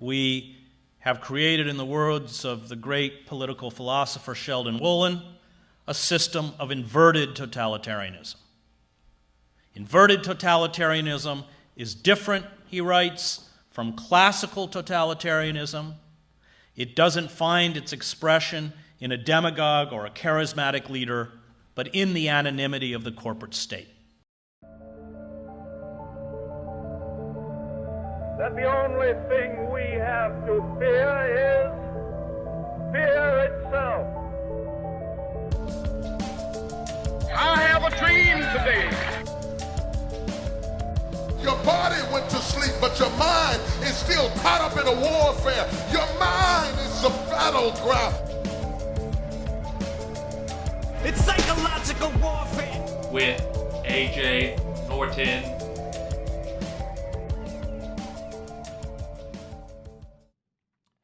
We have created, in the words of the great political philosopher Sheldon Woolen, a system of inverted totalitarianism. Inverted totalitarianism is different, he writes, from classical totalitarianism. It doesn't find its expression in a demagogue or a charismatic leader, but in the anonymity of the corporate state. That the only thing we have to fear is fear itself. I have a dream today. Your body went to sleep, but your mind is still caught up in a warfare. Your mind is the battleground. It's psychological warfare. With AJ Norton.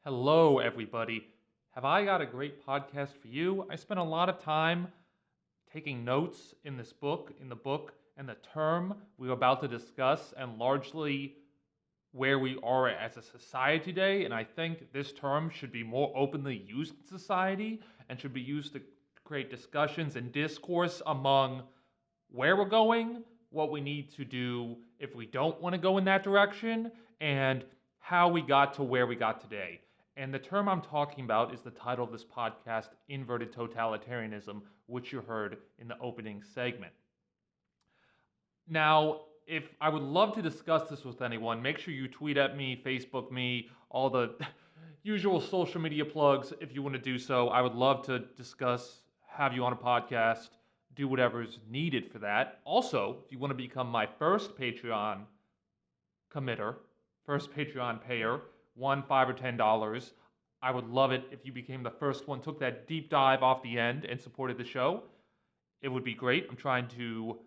Hello, everybody. Have I got a great podcast for you? I spent a lot of time taking notes in the book, and the term we were about to discuss, and largely where we are as a society today. And I think this term should be more openly used in society and should be used to create discussions and discourse among where we're going, what we need to do if we don't want to go in that direction, and how we got to where we got today. And the term I'm talking about is the title of this podcast, Inverted Totalitarianism, which you heard in the opening segment. Now, if I would love to discuss this with anyone, make sure you tweet at me, Facebook me, all the usual social media plugs if you want to do so. I would love to discuss, have you on a podcast, do whatever's needed for that. Also, if you want to become my first Patreon committer, first Patreon payer, $1, $5, or $10, I would love it if you became the first one, took that deep dive off the end and supported the show. It would be great. I'm trying to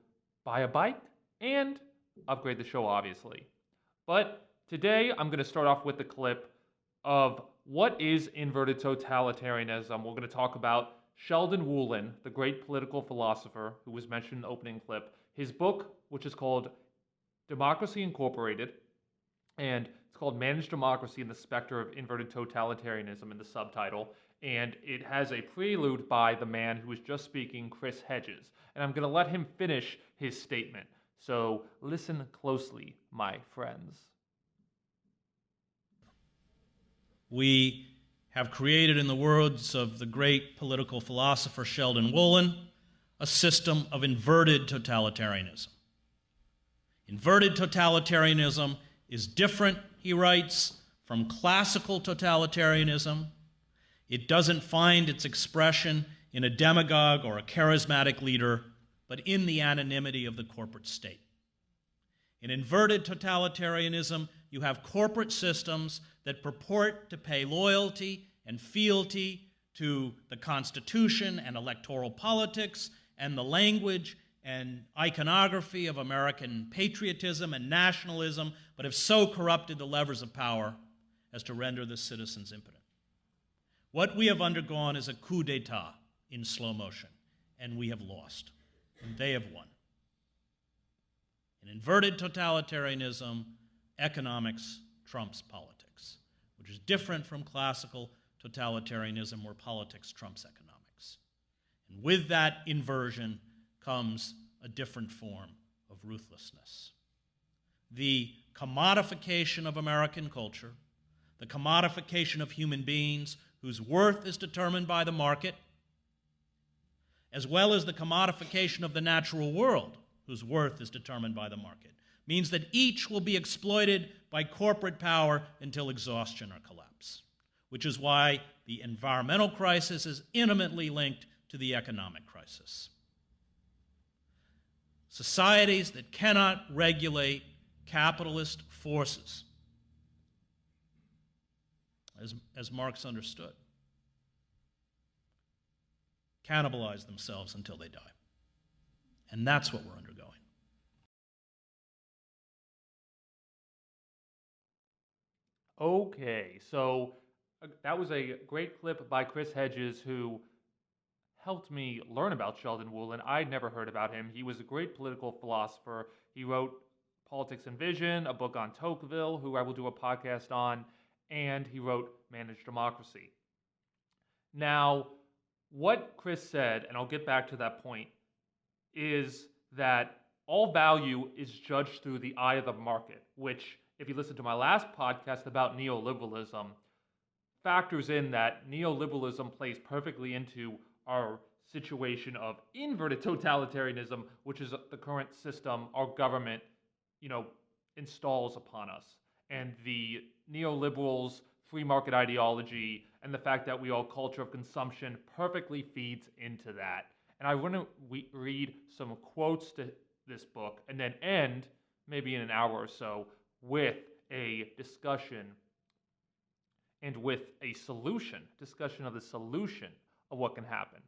buy a bike and upgrade the show, obviously. But today, I'm going to start off with a clip of what is inverted totalitarianism. We're going to talk about Sheldon Woolen, the great political philosopher who was mentioned in the opening clip. His book, which is called Democracy Incorporated, and it's called Managed Democracy and the Specter of Inverted Totalitarianism in the subtitle. And it has a prelude by the man who was just speaking, Chris Hedges. And I'm going to let him finish his statement. So listen closely, my friends. We have created, in the words of the great political philosopher Sheldon Woolen, a system of inverted totalitarianism. Inverted totalitarianism is different, he writes, from classical totalitarianism. It doesn't find its expression in a demagogue or a charismatic leader, but in the anonymity of the corporate state. In inverted totalitarianism, you have corporate systems that purport to pay loyalty and fealty to the Constitution and electoral politics and the language and iconography of American patriotism and nationalism, but have so corrupted the levers of power as to render the citizens impotent. What we have undergone is a coup d'etat in slow motion, and we have lost, and they have won. In inverted totalitarianism, economics trumps politics, which is different from classical totalitarianism where politics trumps economics. And with that inversion comes a different form of ruthlessness. The commodification of American culture, the commodification of human beings whose worth is determined by the market, as well as the commodification of the natural world whose worth is determined by the market, means that each will be exploited by corporate power until exhaustion or collapse, which is why the environmental crisis is intimately linked to the economic crisis. Societies that cannot regulate capitalist forces, as Marx understood, cannibalize themselves until they die. And that's what we're undergoing. Okay, so that was a great clip by Chris Hedges, who helped me learn about Sheldon Woolen. I'd never heard about him. He was a great political philosopher. He wrote Politics and Vision, a book on Tocqueville, who I will do a podcast on, and he wrote Managed Democracy. Now, what Chris said, and I'll get back to that point, is that all value is judged through the eye of the market, which, if you listen to my last podcast about neoliberalism, factors in that neoliberalism plays perfectly into our situation of inverted totalitarianism, which is the current system our government, installs upon us. And the neoliberals' free market ideology and the fact that we all culture of consumption perfectly feeds into that. And I want to read some quotes to this book and then end, maybe in an hour or so, with a discussion and with a discussion of the solution of what can happen.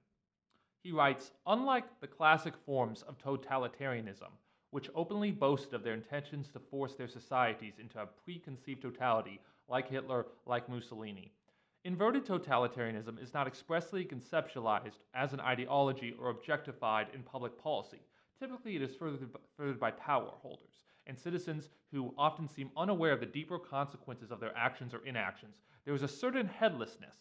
He writes, unlike the classic forms of totalitarianism, which openly boast of their intentions to force their societies into a preconceived totality, like Hitler, like Mussolini, inverted totalitarianism is not expressly conceptualized as an ideology or objectified in public policy. Typically, it is furthered by power holders and citizens who often seem unaware of the deeper consequences of their actions or inactions. There is a certain headlessness,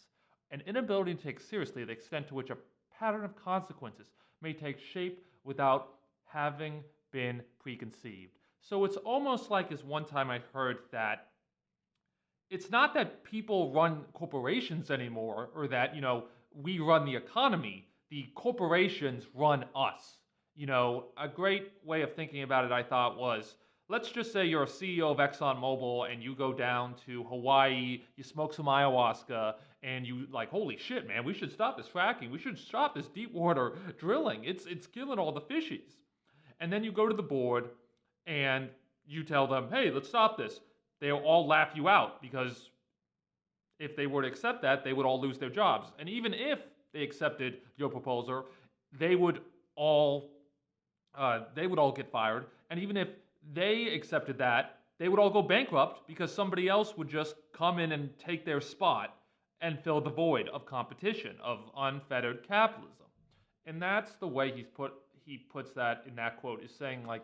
an inability to take seriously the extent to which a pattern of consequences may take shape without having been preconceived. So it's almost like, as one time I heard, that it's not that people run corporations anymore, or that, we run the economy. The corporations run us. A great way of thinking about it, I thought, was, let's just say you're a CEO of ExxonMobil and you go down to Hawaii, you smoke some ayahuasca, and you like, holy shit, man, we should stop this fracking. We should stop this deep water drilling. It's killing all the fishies. And then you go to the board and you tell them, hey, let's stop this. They'll all laugh you out, because if they were to accept that, they would all lose their jobs. And even if they accepted your proposal, they would all get fired. And even if they accepted that, they would all go bankrupt, because somebody else would just come in and take their spot and fill the void of competition, of unfettered capitalism. And that's the way he puts that in that quote, is saying, like,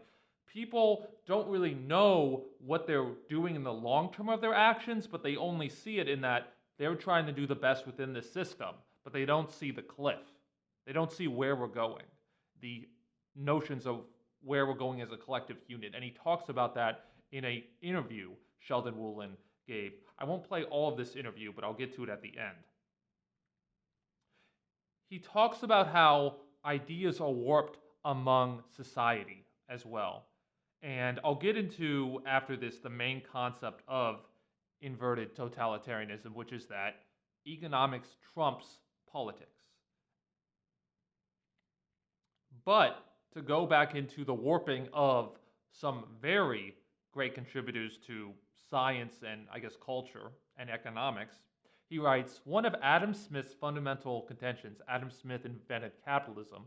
people don't really know what they're doing in the long term of their actions, but they only see it in that they're trying to do the best within the system, but they don't see the cliff. They don't see where we're going, the notions of where we're going as a collective unit. And he talks about that in an interview Sheldon Woolen gave. I won't play all of this interview, but I'll get to it at the end. He talks about how ideas are warped among society as well. And I'll get into, after this, the main concept of inverted totalitarianism, which is that economics trumps politics. But to go back into the warping of some very great contributors to science and, I guess, culture and economics, he writes, one of Adam Smith's fundamental contentions, Adam Smith invented capitalism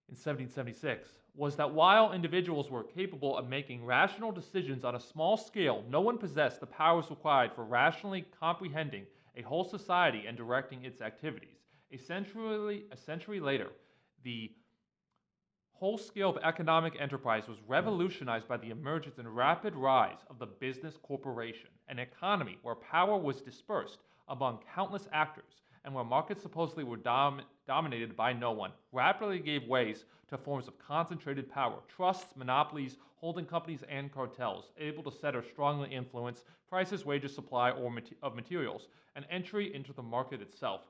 in 1776, was that while individuals were capable of making rational decisions on a small scale, no one possessed the powers required for rationally comprehending a whole society and directing its activities. A century later, the whole scale of economic enterprise was revolutionized by the emergence and rapid rise of the business corporation, an economy where power was dispersed among countless actors and where markets supposedly were dominated by no one, rapidly gave way to forms of concentrated power, trusts, monopolies, holding companies, and cartels, able to set or strongly influence prices, wages, supply of materials, and entry into the market itself.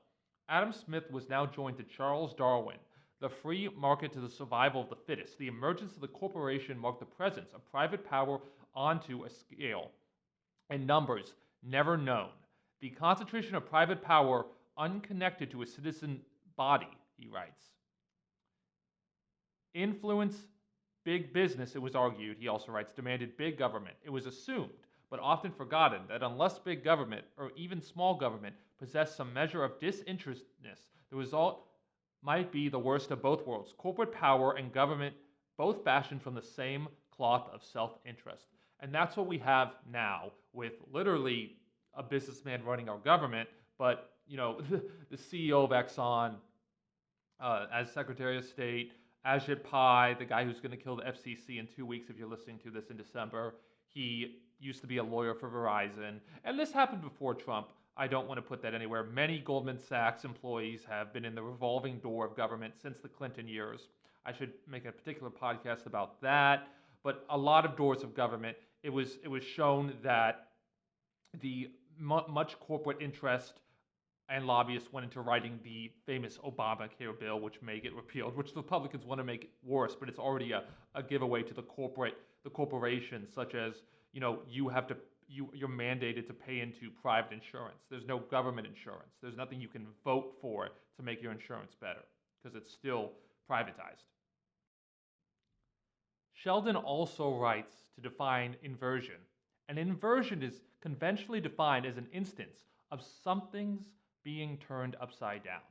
Adam Smith was now joined to Charles Darwin. The free market to the survival of the fittest. The emergence of the corporation marked the presence of private power onto a scale and numbers never known. The concentration of private power unconnected to a citizen body, he writes. Influence big business, it was argued, he also writes, demanded big government. It was assumed, but often forgotten, that unless big government, or even small government, possessed some measure of disinterestedness, the result might be the worst of both worlds. Corporate power and government both fashioned from the same cloth of self-interest. And that's what we have now, with literally a businessman running our government, but the CEO of Exxon, as Secretary of State, Ajit Pai, the guy who's going to kill the FCC in 2 weeks if you're listening to this in December, he used to be a lawyer for Verizon. And this happened before Trump. I don't want to put that anywhere. Many Goldman Sachs employees have been in the revolving door of government since the Clinton years. I should make a particular podcast about that. But a lot of doors of government, it was shown that the much corporate interest and lobbyists went into writing the famous Obamacare bill, which may get repealed, which the Republicans want to make it worse, but it's already a giveaway to the corporations, such as, you're mandated to pay into private insurance. There's no government insurance. There's nothing you can vote for to make your insurance better, because it's still privatized. Sheldon also writes to define inversion. And inversion is conventionally defined as an instance of something's being turned upside down.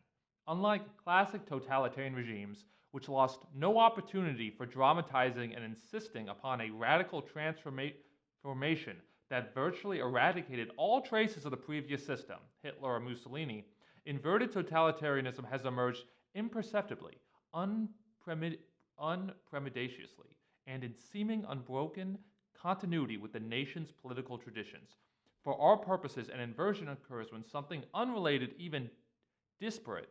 Unlike classic totalitarian regimes, which lost no opportunity for dramatizing and insisting upon a radical transformation that virtually eradicated all traces of the previous system, Hitler or Mussolini, inverted totalitarianism has emerged imperceptibly, unpremitediously, and in seeming unbroken continuity with the nation's political traditions. For our purposes, an inversion occurs when something unrelated, even disparate,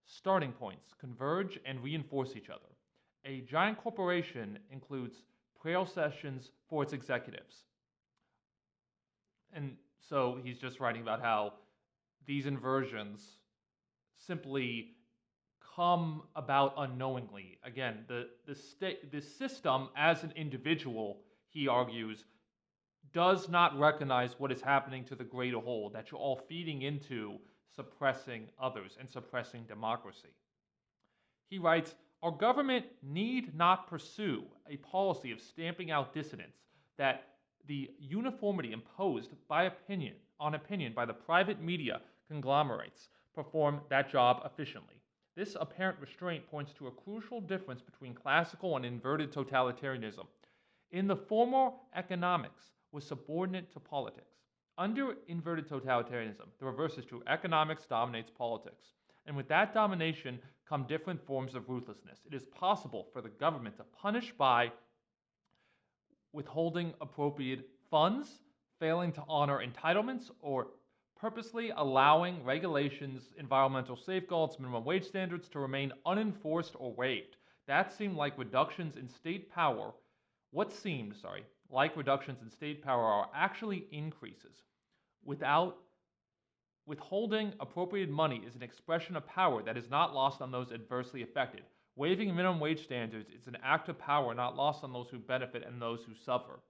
starting points converge and reinforce each other. A giant corporation includes prayer sessions for its executives. And so he's just writing about how these inversions simply come about unknowingly. Again, the system as an individual, he argues, does not recognize what is happening to the greater whole, that you're all feeding into suppressing others and suppressing democracy. He writes, our government need not pursue a policy of stamping out dissidents, that the uniformity imposed by opinion by the private media conglomerates perform that job efficiently. This apparent restraint points to a crucial difference between classical and inverted totalitarianism. In the former, economics was subordinate to politics. Under inverted totalitarianism, the reverse is true. Economics dominates politics. And with that domination come different forms of ruthlessness. It is possible for the government to punish by withholding appropriate funds, failing to honor entitlements, or purposely allowing regulations, environmental safeguards, minimum wage standards to remain unenforced or waived. That seemed like reductions in state power. Like reductions in state power are actually increases. Withholding appropriated money is an expression of power that is not lost on those adversely affected. Waiving minimum wage standards is an act of power not lost on those who benefit and those who suffer.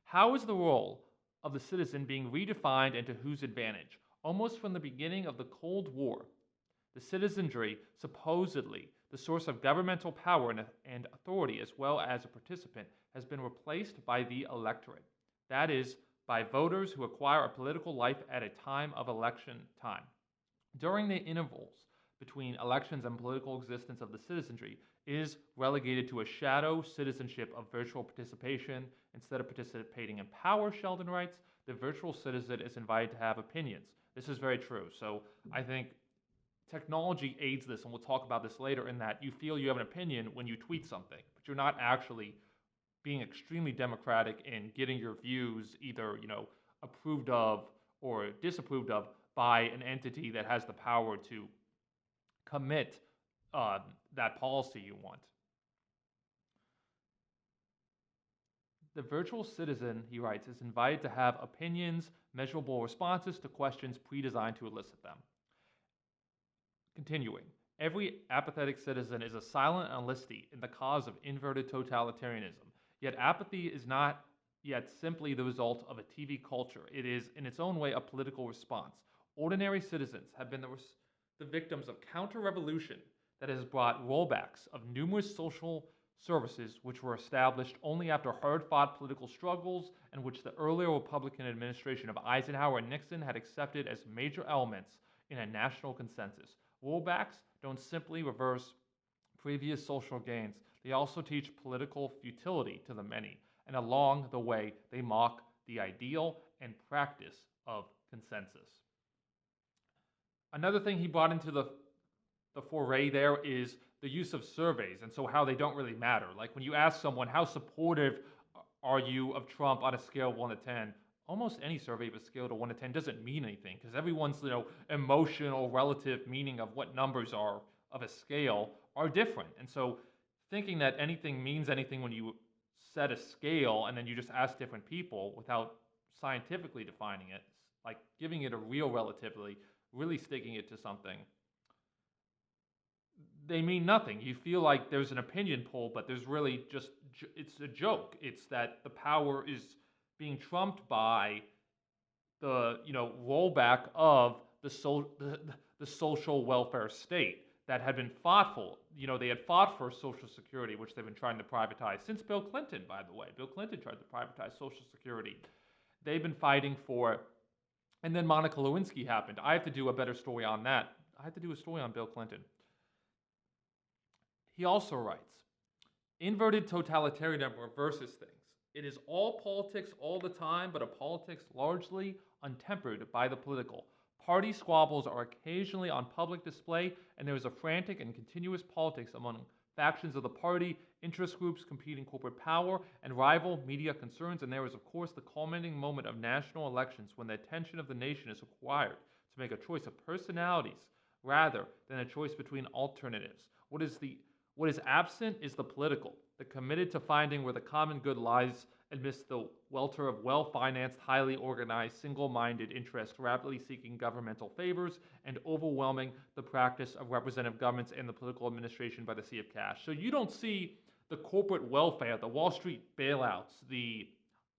How is the role of the citizen being redefined and to whose advantage? Almost from the beginning of the Cold War, the citizenry, supposedly the source of governmental power and authority as well as a participant, has been replaced by the electorate. That is, by voters who acquire a political life at a time of election time. During the intervals between elections and political existence of the citizenry is relegated to a shadow citizenship of virtual participation. Instead of participating in power, Sheldon writes, the virtual citizen is invited to have opinions. This is very true. So I think technology aids this, and we'll talk about this later, in that you feel you have an opinion when you tweet something, but you're not actually being extremely democratic in getting your views either, approved of or disapproved of by an entity that has the power to commit that policy you want. The virtual citizen, he writes, is invited to have opinions, measurable responses to questions pre-designed to elicit them. Continuing, every apathetic citizen is a silent enlistee in the cause of inverted totalitarianism. Yet apathy is not yet simply the result of a TV culture. It is, in its own way, a political response. Ordinary citizens have been the victims of counter-revolution that has brought rollbacks of numerous social services which were established only after hard-fought political struggles and which the earlier Republican administration of Eisenhower and Nixon had accepted as major elements in a national consensus. Rollbacks don't simply reverse previous social gains. They also teach political futility to the many, and along the way, they mock the ideal and practice of consensus. Another thing he brought into the foray there is the use of surveys, and so how they don't really matter. Like when you ask someone, how supportive are you of Trump on a scale of 1 to 10? Almost any survey of a scale to 1 to 10 doesn't mean anything because everyone's emotional relative meaning of what numbers are of a scale are different. And so thinking that anything means anything when you set a scale and then you just ask different people without scientifically defining it, like giving it a real relativity, really sticking it to something, they mean nothing. You feel like there's an opinion poll, but there's really just, it's a joke. It's that the power is being trumped by the rollback of the social welfare state that had been fought for. They had fought for Social Security, which they've been trying to privatize since Bill Clinton, by the way. Bill Clinton tried to privatize Social Security. They've been fighting for, and then Monica Lewinsky happened. I have to do a better story on that. I have to do a story on Bill Clinton. He also writes, inverted totalitarianism reverses things. It is all politics all the time, but a politics largely untempered by the political. Party squabbles are occasionally on public display, and there is a frantic and continuous politics among factions of the party, interest groups competing corporate power, and rival media concerns. And there is, of course, the culminating moment of national elections when the attention of the nation is required to make a choice of personalities rather than a choice between alternatives. What is absent is the political, the committed to finding where the common good lies amidst the welter of well-financed, highly organized, single-minded interests rapidly seeking governmental favors and overwhelming the practice of representative governments and the political administration by the sea of cash. So you don't see the corporate welfare, the Wall Street bailouts, the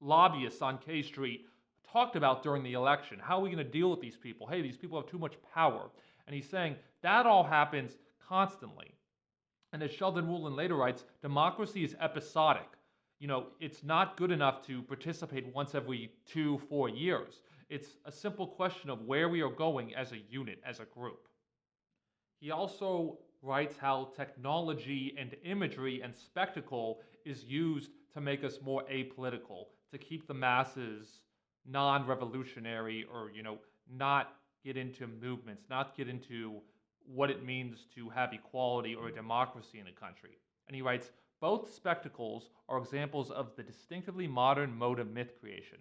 lobbyists on K Street talked about during the election. How are we going to deal with these people? Hey, these people have too much power. And he's saying that all happens constantly. And as Sheldon Woolin later writes, democracy is episodic. It's not good enough to participate once every 2-4 years. It's a simple question of where we are going as a unit, as a group. He also writes how technology and imagery and spectacle is used to make us more apolitical, to keep the masses non-revolutionary or, not get into movements, not get into what it means to have equality or a democracy in a country. And he writes, both spectacles are examples of the distinctively modern mode of myth creation.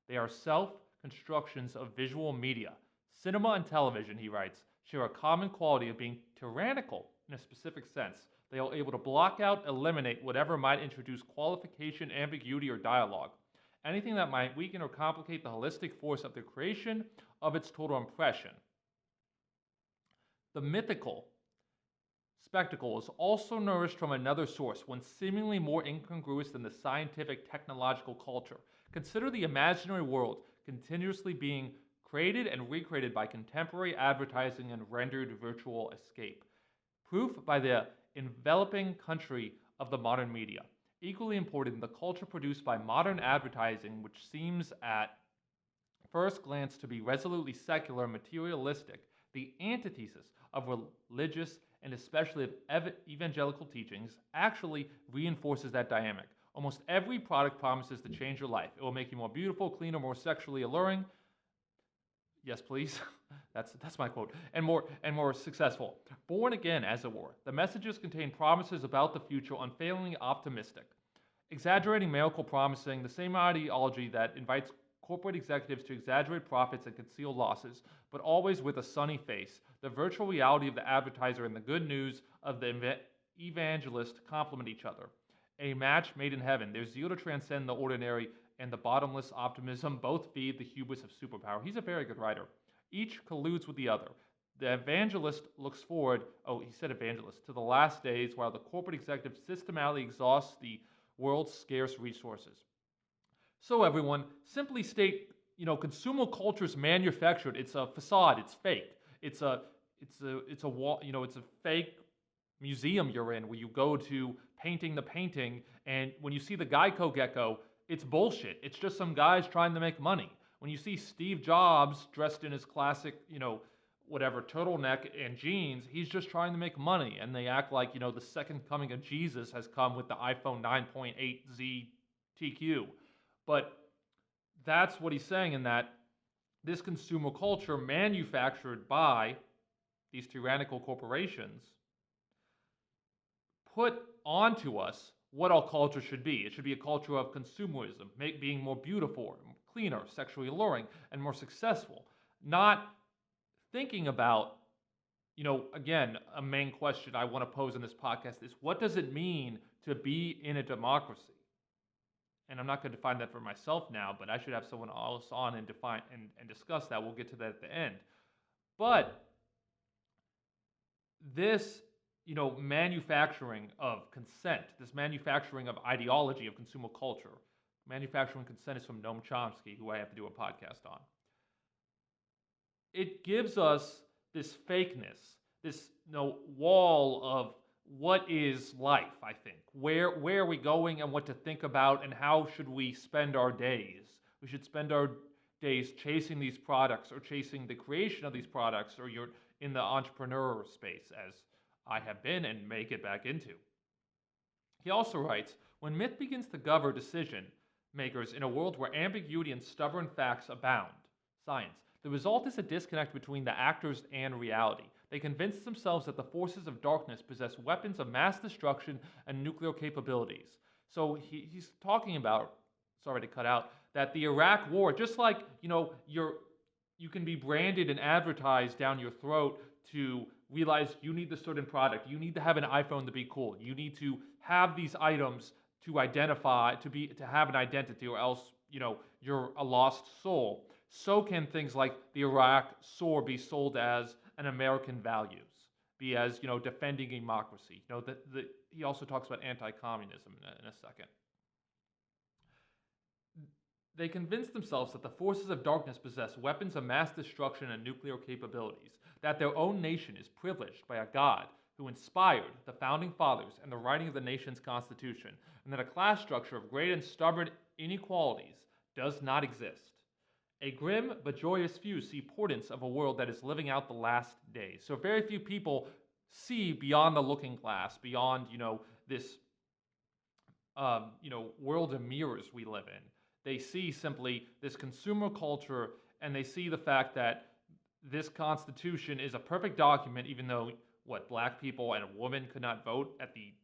They are self-constructions of visual media. Cinema and television, he writes, share a common quality of being tyrannical in a specific sense. They are able to block out, eliminate whatever might introduce qualification, ambiguity, or dialogue. Anything that might weaken or complicate the holistic force of the creation of its total impression. The mythical spectacle is also nourished from another source, one seemingly more incongruous than the scientific technological culture. Consider the imaginary world continuously being created and recreated by contemporary advertising and rendered virtual escape. Proof by the enveloping country of the modern media. Equally important, the culture produced by modern advertising, which seems at first glance to be resolutely secular and materialistic, the antithesis of religious and especially of evangelical teachings, actually reinforces that dynamic. Almost every product promises to change your life. It will make you more beautiful, cleaner, more sexually alluring. Yes, please. That's my quote. And more successful. Born again, as it were. The messages contain promises about the future, unfailingly optimistic. Exaggerating miracle promising, the same ideology that invites corporate executives to exaggerate profits and conceal losses, but always with a sunny face. The virtual reality of the advertiser and the good news of the evangelist complement each other. A match made in heaven. Their zeal to transcend the ordinary and the bottomless optimism both feed the hubris of superpower. He's a very good writer. Each colludes with the other. The evangelist looks forward, to the last days, while the corporate executive systematically exhausts the world's scarce resources. So everyone, simply state, consumer culture is manufactured. It's a facade. It's fake. It's a fake museum you're in where you go to painting the painting, and when you see the Geico gecko, it's bullshit. It's just some guys trying to make money. When you see Steve Jobs dressed in his classic, turtleneck and jeans, he's just trying to make money, and they act like, the second coming of Jesus has come with the iPhone 9.8Z TQ. But that's what he's saying, in that this consumer culture manufactured by these tyrannical corporations put onto us what our culture should be. It should be a culture of consumerism, being more beautiful, cleaner, sexually alluring, and more successful. Not thinking about, again, a main question I want to pose in this podcast is, what does it mean to be in a democracy? And I'm not going to define that for myself now, but I should have someone else on and define and discuss that. We'll get to that at the end. But this, manufacturing of consent, this manufacturing of ideology of consumer culture, manufacturing consent is from Noam Chomsky, who I have to do a podcast on. It gives us this fakeness, this wall of what is life, I think. Where are we going and what to think about, and how should we spend our days? We should spend our days chasing these products or chasing the creation of these products, or you're in the entrepreneur space, as I have been and may get back into. He also writes, when myth begins to govern decision makers in a world where ambiguity and stubborn facts abound, science, the result is a disconnect between the actors and reality. They convince themselves that the forces of darkness possess weapons of mass destruction and nuclear capabilities. So he's talking about, sorry to cut out, that the Iraq war, just like, you can be branded and advertised down your throat to realize you need this certain product. You need to have an iPhone to be cool. You need to have these items to identify, to have an identity, or else, you're a lost soul. So can things like the Iraq sword be sold as an American values, be as, defending democracy. He also talks about anti-communism in a second. They convince themselves that the forces of darkness possess weapons of mass destruction and nuclear capabilities, that their own nation is privileged by a God who inspired the founding fathers and the writing of the nation's constitution, and that a class structure of great and stubborn inequalities does not exist. A grim but joyous few see portents of a world that is living out the last days. So very few people see beyond the looking glass, beyond, this, world of mirrors we live in. They see simply this consumer culture, and they see the fact that this Constitution is a perfect document, even though, black people and a woman could not vote at the,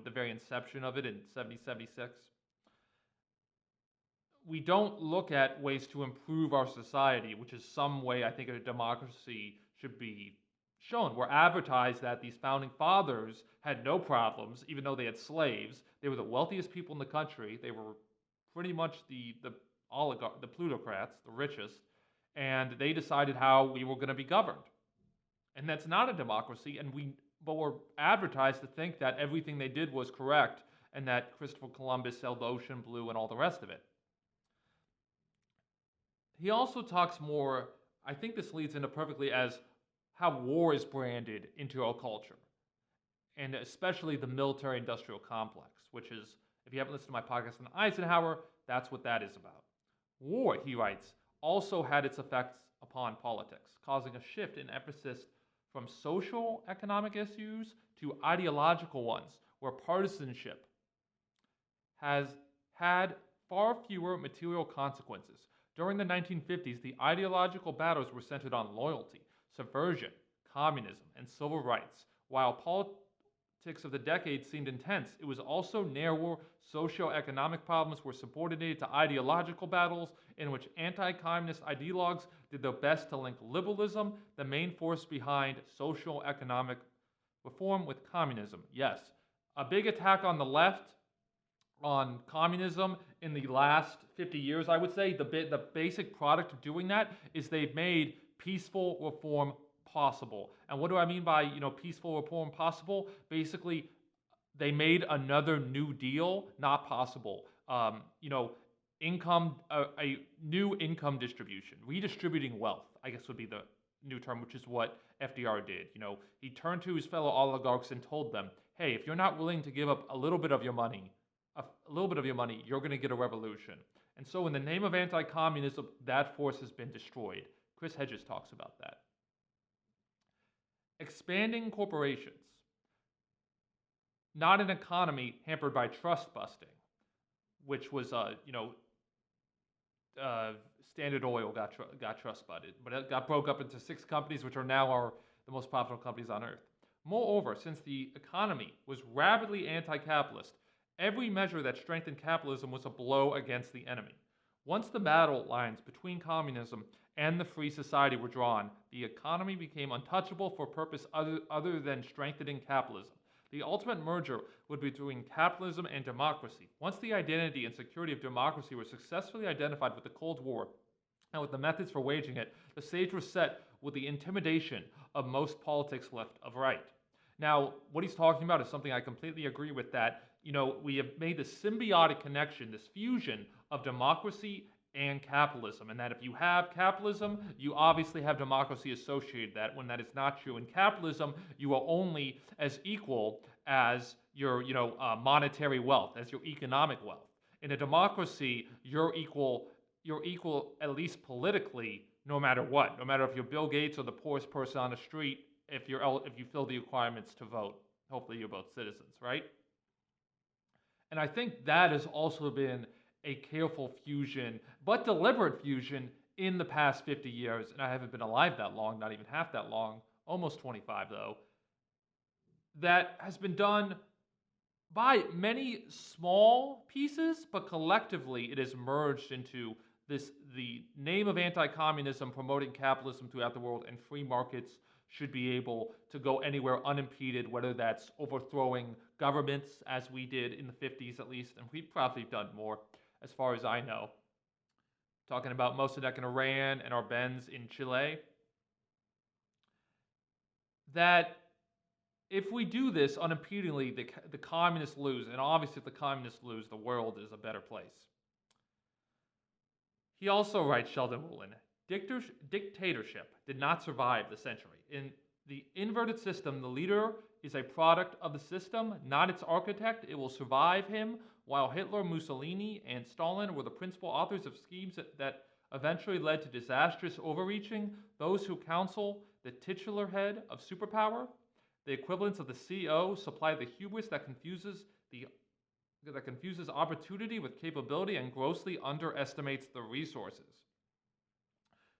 the very inception of it in 1776. We don't look at ways to improve our society, which is some way I think a democracy should be shown. We're advertised that these founding fathers had no problems, even though they had slaves. They were the wealthiest people in the country. They were pretty much the plutocrats, the richest, and they decided how we were going to be governed. And that's not a democracy, but we're advertised to think that everything they did was correct, and that Christopher Columbus sailed the ocean blue and all the rest of it. He also talks more, I think this leads into perfectly, as how war is branded into our culture, and especially the military-industrial complex, which is, if you haven't listened to my podcast on Eisenhower, that's what that is about. War, he writes, also had its effects upon politics, causing a shift in emphasis from social economic issues to ideological ones, where partisanship has had far fewer material consequences. During the 1950s, the ideological battles were centered on loyalty, subversion, communism, and civil rights. While politics of the decade seemed intense, it was also narrower. Socio-economic problems were subordinated to ideological battles in which anti-communist ideologues did their best to link liberalism, the main force behind socio-economic reform, with communism. Yes, a big attack on the left on communism in the last 50 years, I would say, the basic product of doing that is they've made peaceful reform possible. And what do I mean by, peaceful reform possible? Basically, they made another New Deal not possible. A new income distribution, redistributing wealth, I guess would be the new term, which is what FDR did. He turned to his fellow oligarchs and told them, hey, if you're not willing to give up a little bit of your money, you're going to get a revolution. And so in the name of anti-communism, that force has been destroyed. Chris Hedges talks about that. Expanding corporations, not an economy hampered by trust busting, which was, Standard Oil got trust busted, but it got broke up into 6 companies, which are now the most profitable companies on earth. Moreover, since the economy was rapidly anti-capitalist, Every measure that strengthened capitalism was a blow against the enemy. Once the battle lines between communism and the free society were drawn, the economy became untouchable for a purpose other than strengthening capitalism. The ultimate merger would be between capitalism and democracy. Once the identity and security of democracy were successfully identified with the Cold War and with the methods for waging it, the stage was set with the intimidation of most politics left of right. Now, what he's talking about is something I completely agree with, that, we have made this symbiotic connection, this fusion of democracy and capitalism, and that if you have capitalism, you obviously have democracy associated with that, when that is not true. In capitalism, you are only as equal as your monetary wealth, as your economic wealth. In a democracy, you're equal at least politically, no matter what. No matter if you're Bill Gates or the poorest person on the street, if you fill the requirements to vote. Hopefully you're both citizens, right? And I think that has also been a careful fusion, but deliberate fusion in the past 50 years. And I haven't been alive that long, not even half that long, almost 25 though. That has been done by many small pieces, but collectively it has merged into the name of anti-communism, promoting capitalism throughout the world, and free markets should be able to go anywhere unimpeded, whether that's overthrowing governments, as we did in the 50s at least, and we've probably done more, as far as I know. Talking about Mossadegh in Iran and Arbenz in Chile. That if we do this unimpededly, the communists lose, and obviously if the communists lose, the world is a better place. He also writes, Sheldon Woolen, dictatorship did not survive the century. In the inverted system, the leader is a product of the system, not its architect. It will survive him, while Hitler, Mussolini, and Stalin were the principal authors of schemes that eventually led to disastrous overreaching. Those who counsel the titular head of superpower, the equivalents of the CEO, supply the hubris that confuses opportunity with capability and grossly underestimates the resources.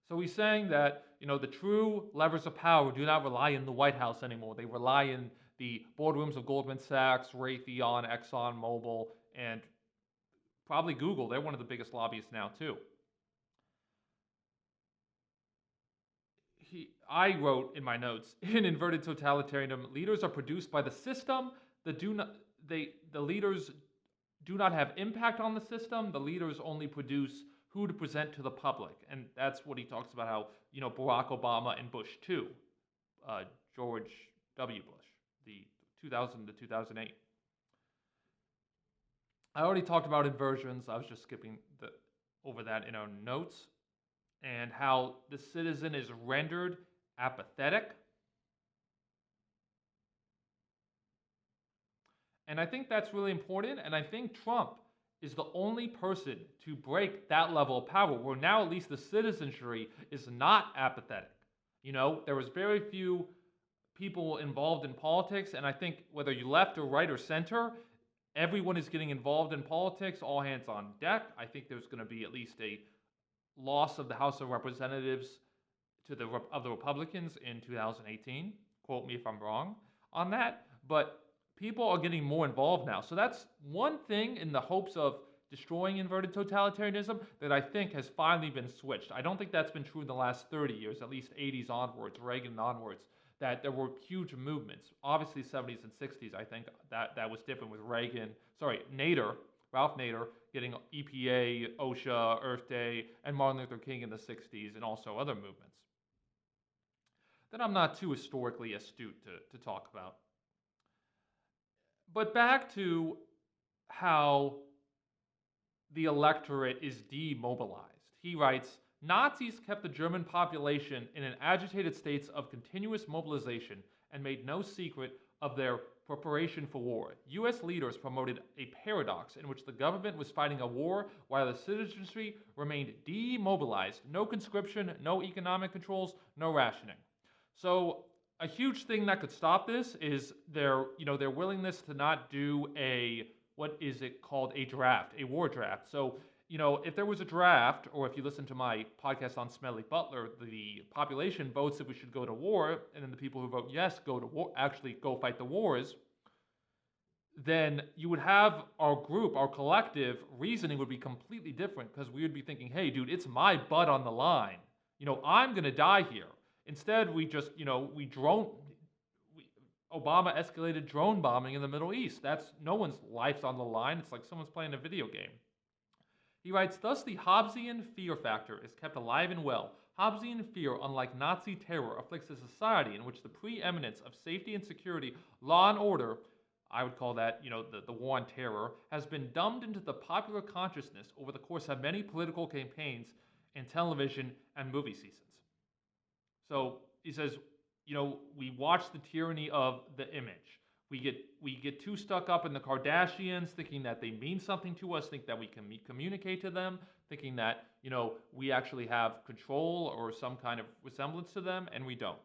So he's saying that, the true levers of power do not rely in the White House anymore. They rely in the boardrooms of Goldman Sachs, Raytheon, Exxon Mobil, and probably Google. They're one of the biggest lobbyists now too. I wrote in my notes, in inverted totalitarianism, leaders are produced by the system. The leaders do not have impact on the system. The leaders only produce who to present to the public. And that's what he talks about, how, Barack Obama and Bush too, George W. Bush, the 2000 to 2008. I already talked about inversions. I was just skipping over that in our notes, and how the citizen is rendered apathetic. And I think that's really important, and I think Trump is the only person to break that level of power, where now at least the citizenry is not apathetic. There was very few people involved in politics, and I think whether you left or right or center, everyone is getting involved in politics, all hands on deck. I think there's going to be at least a loss of the House of Representatives of the Republicans in 2018. Quote me if I'm wrong on that, but people are getting more involved now. So that's one thing in the hopes of destroying inverted totalitarianism that I think has finally been switched. I don't think that's been true in the last 30 years, at least 80s onwards, Reagan onwards, that there were huge movements. Obviously 70s and 60s, I think that was different with Ralph Nader getting EPA, OSHA, Earth Day, and Martin Luther King in the 60s, and also other movements that I'm not too historically astute to talk about. But back to how the electorate is demobilized. He writes, Nazis kept the German population in an agitated state of continuous mobilization and made no secret of their preparation for war. U.S. leaders promoted a paradox in which the government was fighting a war while the citizenry remained demobilized. No conscription, no economic controls, no rationing. So a huge thing that could stop this is their willingness to not do a war draft. So, if there was a draft, or if you listen to my podcast on Smedley Butler, the population votes if we should go to war, and then the people who vote yes go to war, actually go fight the wars. then you would have our group, our collective reasoning would be completely different, because we would be thinking, hey, dude, it's my butt on the line. I'm going to die here. Instead, we just, Obama escalated drone bombing in the Middle East. No one's life's on the line. It's like someone's playing a video game. He writes, thus the Hobbesian fear factor is kept alive and well. Hobbesian fear, unlike Nazi terror, afflicts a society in which the preeminence of safety and security, law and order, I would call that, the war on terror, has been dumbed into the popular consciousness over the course of many political campaigns and television and movie seasons. So he says, we watch the tyranny of the image. We get too stuck up in the Kardashians, thinking that they mean something to us, think that we can communicate to them, thinking that, we actually have control or some kind of resemblance to them, and we don't.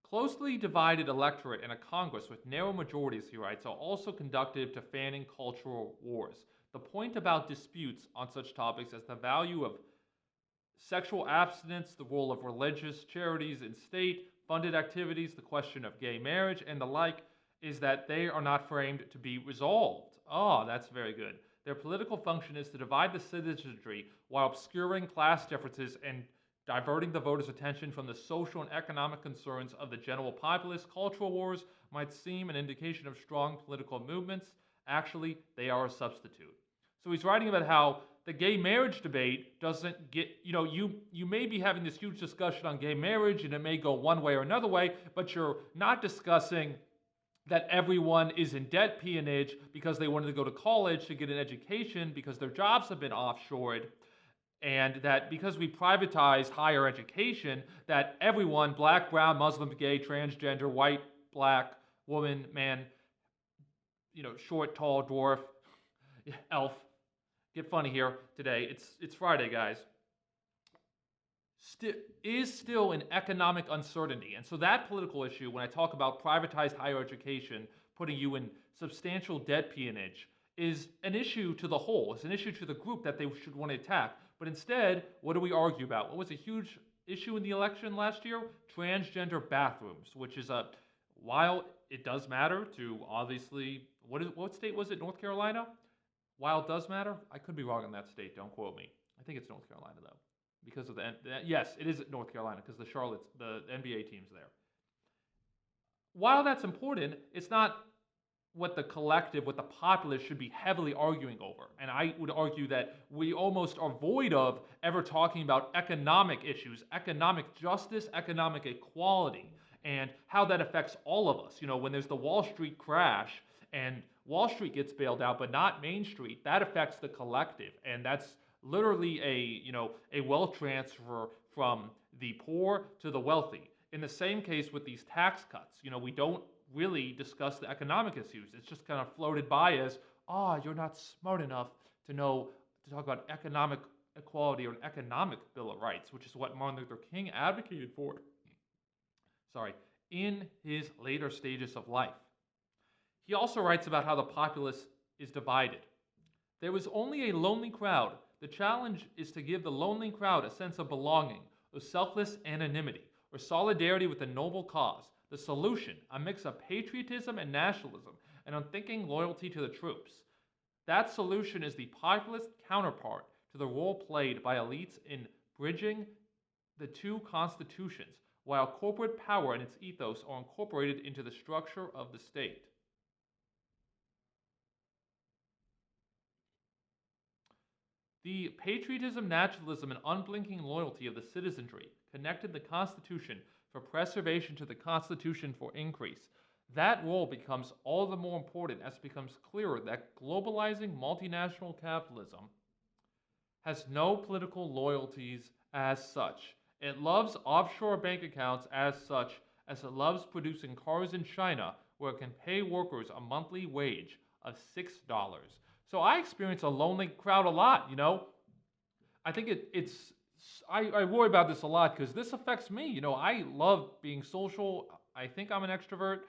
Closely divided electorate and a Congress with narrow majorities, he writes, are also conducive to fanning cultural wars. The point about disputes on such topics as the value of sexual abstinence, the role of religious charities in state-funded activities, the question of gay marriage, and the like, is that they are not framed to be resolved. Oh, that's very good. Their political function is to divide the citizenry while obscuring class differences and diverting the voters' attention from the social and economic concerns of the general populace. Cultural wars might seem an indication of strong political movements. Actually, they are a substitute. So he's writing about how the gay marriage debate doesn't get, you may be having this huge discussion on gay marriage and it may go one way or another way, but you're not discussing that everyone is in debt peonage because they wanted to go to college to get an education because their jobs have been offshored, and that because we privatized higher education, that everyone, black, brown, Muslim, gay, transgender, white, black, woman, man, short, tall, dwarf, elf, get funny here today. It's Friday, guys. Is still an economic uncertainty. And so that political issue, when I talk about privatized higher education, putting you in substantial debt peonage, is an issue to the whole. It's an issue to the group that they should want to attack. But instead, what do we argue about? What was a huge issue in the election last year? Transgender bathrooms, which is while it does matter to obviously, what state was it? North Carolina? While it does matter, I could be wrong on that state. Don't quote me. I think it's North Carolina though, because of yes, it is North Carolina because the NBA team's there. While that's important, it's not what the collective, what the populace should be heavily arguing over. And I would argue that we almost are void of ever talking about economic issues, economic justice, economic equality, and how that affects all of us. When there's the Wall Street crash and Wall Street gets bailed out, but not Main Street, that affects the collective. And that's literally a wealth transfer from the poor to the wealthy. In the same case with these tax cuts, we don't really discuss the economic issues. It's just kind of floated by as, you're not smart enough to talk about economic equality or an economic Bill of Rights, which is what Martin Luther King advocated for, in his later stages of life. He also writes about how the populace is divided. There was only a lonely crowd. The challenge is to give the lonely crowd a sense of belonging, or selfless anonymity, or solidarity with a noble cause. The solution, a mix of patriotism and nationalism, and unthinking loyalty to the troops. That solution is the populist counterpart to the role played by elites in bridging the two constitutions, while corporate power and its ethos are incorporated into the structure of the state. The patriotism, nationalism, and unblinking loyalty of the citizenry connected the Constitution for preservation to the Constitution for increase. That role becomes all the more important as it becomes clearer that globalizing multinational capitalism has no political loyalties as such. It loves offshore bank accounts as such as it loves producing cars in China where it can pay workers a monthly wage of $6. So I experience a lonely crowd a lot, I think I worry about this a lot because this affects me. I love being social. I think I'm an extrovert,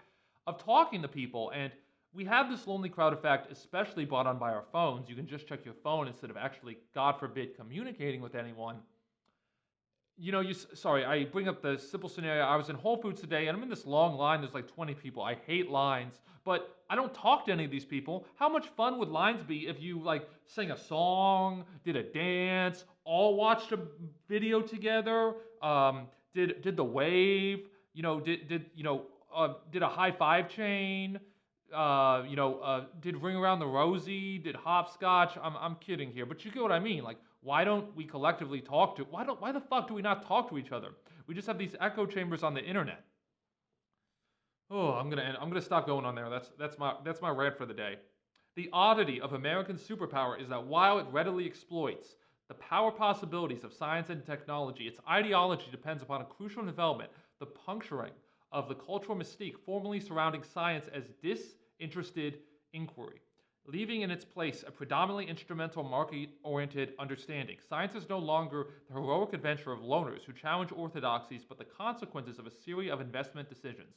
of talking to people. And we have this lonely crowd effect, especially brought on by our phones. You can just check your phone instead of actually, God forbid, communicating with anyone. sorry, I bring up the simple scenario. I was in Whole Foods today, and I'm in this long line. There's like 20 people. I hate lines, but I don't talk to any of these people. How much fun would lines be if you like sang a song, did a dance, all watched a video together, did the wave, did a high five chain, did Ring Around the Rosie, did hopscotch. I'm kidding here, but you get what I mean. Like, why don't we collectively talk to? Why the fuck do we not talk to each other? We just have these echo chambers on the internet. Oh, I'm gonna stop going on there. That's my rant for the day. The oddity of American superpower is that while it readily exploits the power possibilities of science and technology, its ideology depends upon a crucial development, the puncturing of the cultural mystique formerly surrounding science as disinterested inquiry, leaving in its place a predominantly instrumental market-oriented understanding. Science is no longer the heroic adventure of loners who challenge orthodoxies, but the consequences of a series of investment decisions.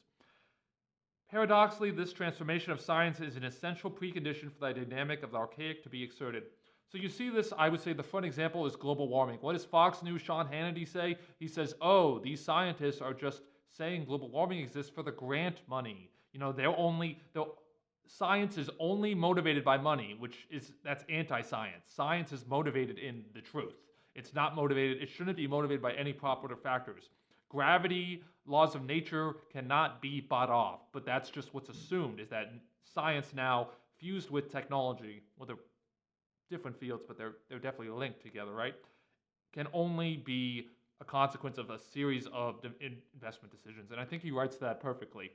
Paradoxically, this transformation of science is an essential precondition for the dynamic of the archaic to be exerted. So you see this, I would say the front example is global warming. What does Fox News' Sean Hannity say? He says, oh, these scientists are just saying global warming exists for the grant money. Science is only motivated by money, that's anti-science. Science is motivated in the truth. It's not motivated, it shouldn't be motivated by any proper factors. Gravity, laws of nature cannot be bought off, but that's just what's assumed, is that science now fused with technology, well, they're different fields, but they're definitely linked together, right? Can only be a consequence of a series of investment decisions. And I think he writes that perfectly.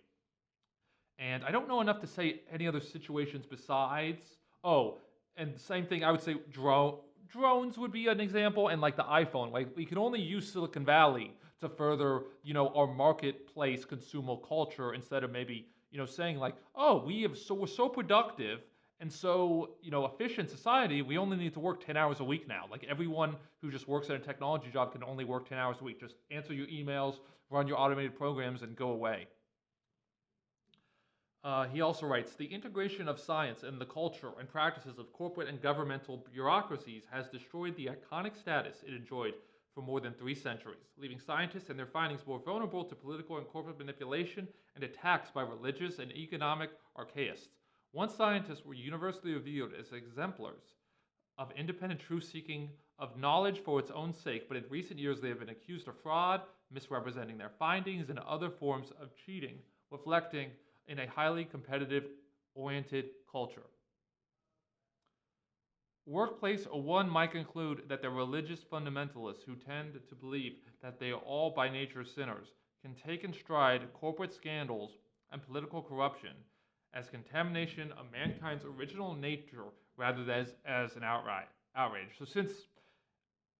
And I don't know enough to say any other situations besides, and the same thing, I would say drones would be an example, and like the iPhone. Like, we can only use Silicon Valley to further, our marketplace consumer culture, instead of maybe, saying like, we're so productive and so, efficient society, we only need to work 10 hours a week now. Like, everyone who just works at a technology job can only work 10 hours a week. Just answer your emails, run your automated programs, and go away. He also writes, the integration of science and the culture and practices of corporate and governmental bureaucracies has destroyed the iconic status it enjoyed for more than 3 centuries, leaving scientists and their findings more vulnerable to political and corporate manipulation and attacks by religious and economic archaists. Once scientists were universally revered as exemplars of independent truth-seeking, of knowledge for its own sake, but in recent years they have been accused of fraud, misrepresenting their findings, and other forms of cheating, reflecting in a highly competitive-oriented culture. Workplace one might conclude that the religious fundamentalists who tend to believe that they are all by nature sinners can take in stride corporate scandals and political corruption as contamination of mankind's original nature rather than as an outrage. So since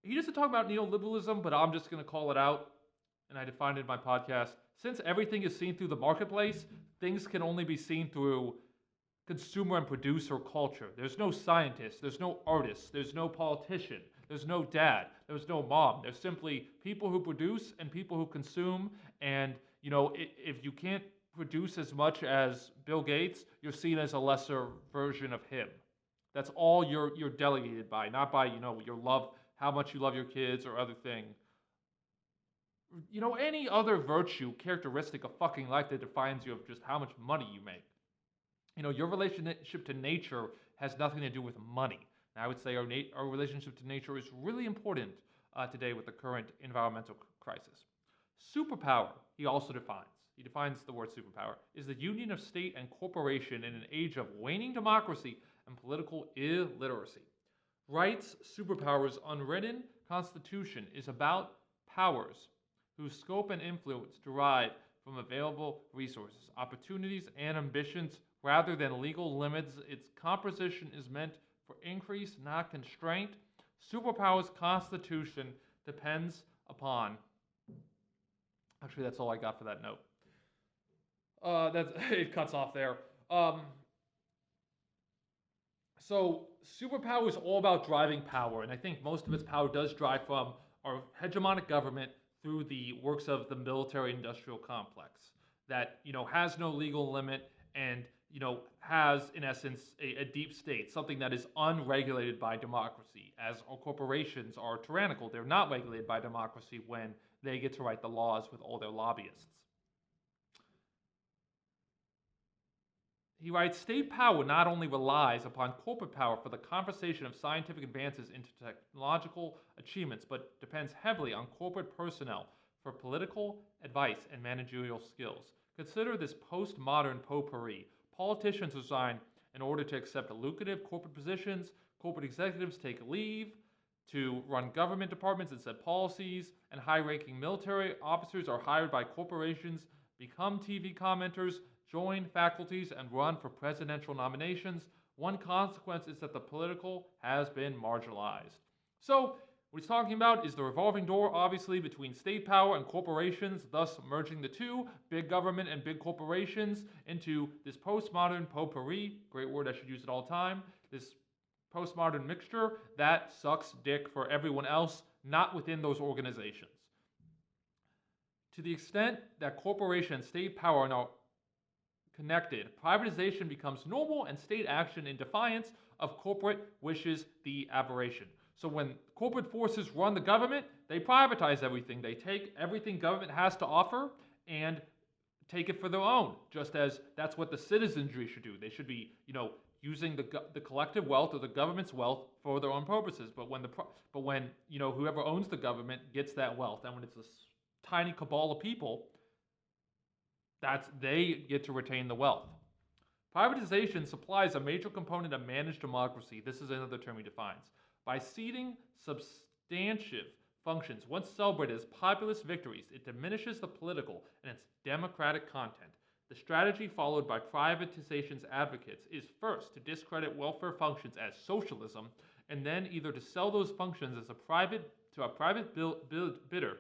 he doesn't talk about neoliberalism, but I'm just going to call it out, and I defined it in my podcast, since everything is seen through the marketplace, things can only be seen through consumer and producer culture. There's no scientist, there's no artist, there's no politician, there's no dad, there's no mom. There's simply people who produce and people who consume, and if you can't produce as much as Bill Gates, you're seen as a lesser version of him. That's all you're delegated by, not by your love, how much you love your kids or other thing. Any other virtue, characteristic of fucking life that defines you of just how much money you make. Your relationship to nature has nothing to do with money. And I would say our relationship to nature is really important today with the current environmental crisis. Superpower, he also defines. He defines the word superpower, is the union of state and corporation in an age of waning democracy and political illiteracy. Wright's superpower's unwritten constitution is about powers whose scope and influence derive from available resources, opportunities, and ambitions rather than legal limits. Its composition is meant for increase, not constraint. Superpower's constitution depends upon... Actually, that's all I got for that note. It cuts off there. So superpower is all about driving power, and I think most of its power does drive from our hegemonic government through the works of the military-industrial complex that has no legal limit and has in essence a deep state, something that is unregulated by democracy, as our corporations are tyrannical. They're not regulated by democracy when they get to write the laws with all their lobbyists. He writes, state power not only relies upon corporate power for the conversation of scientific advances into technological achievements, but depends heavily on corporate personnel for political advice and managerial skills. Consider this postmodern potpourri. Politicians resign in order to accept lucrative corporate positions. Corporate executives take leave to run government departments and set policies, and high-ranking military officers are hired by corporations, become TV commenters, join faculties, and run for presidential nominations. One consequence is that the political has been marginalized. So, what he's talking about is the revolving door, obviously, between state power and corporations, thus merging the two, big government and big corporations, into this postmodern potpourri, great word, I should use it all the time, this postmodern mixture that sucks dick for everyone else, not within those organizations. To the extent that corporation and state power are now connected, privatization becomes normal and state action in defiance of corporate wishes the aberration. So when corporate forces run the government, they privatize everything. They take everything government has to offer and take it for their own, just as that's what the citizenry should do. They should be, using the collective wealth or the government's wealth for their own purposes. But when whoever owns the government gets that wealth, and when it's a tiny cabal of people, they get to retain the wealth. Privatization supplies a major component of managed democracy. This is another term he defines. By ceding substantive functions once celebrated as populist victories, it diminishes the political and its democratic content. The strategy followed by privatization's advocates is first to discredit welfare functions as socialism, and then either to sell those functions as a private bidder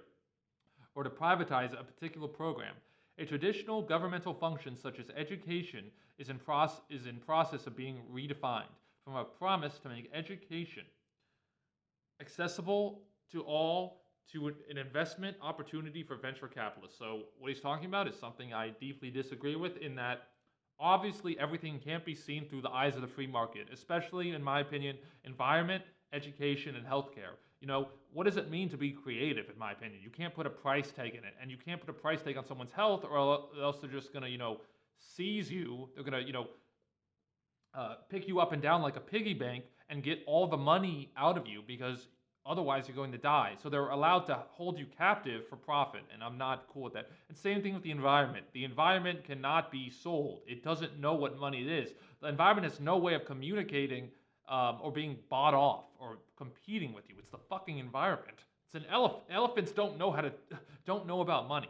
or to privatize a particular program. A traditional governmental function such as education is in process of being redefined from a promise to make education accessible to all to an investment opportunity for venture capitalists. So what he's talking about is something I deeply disagree with, in that obviously everything can't be seen through the eyes of the free market, especially, in my opinion, environment, education, and healthcare. What does it mean to be creative, in my opinion? You can't put a price tag in it, and you can't put a price tag on someone's health, or else they're just going to, seize you. They're going to, pick you up and down like a piggy bank and get all the money out of you, because otherwise you're going to die. So they're allowed to hold you captive for profit, and I'm not cool with that. And same thing with the environment. The environment cannot be sold. It doesn't know what money it is. The environment has no way of communicating or being bought off or competing with you. It's the fucking environment. It's an elephant. Elephants don't know about money.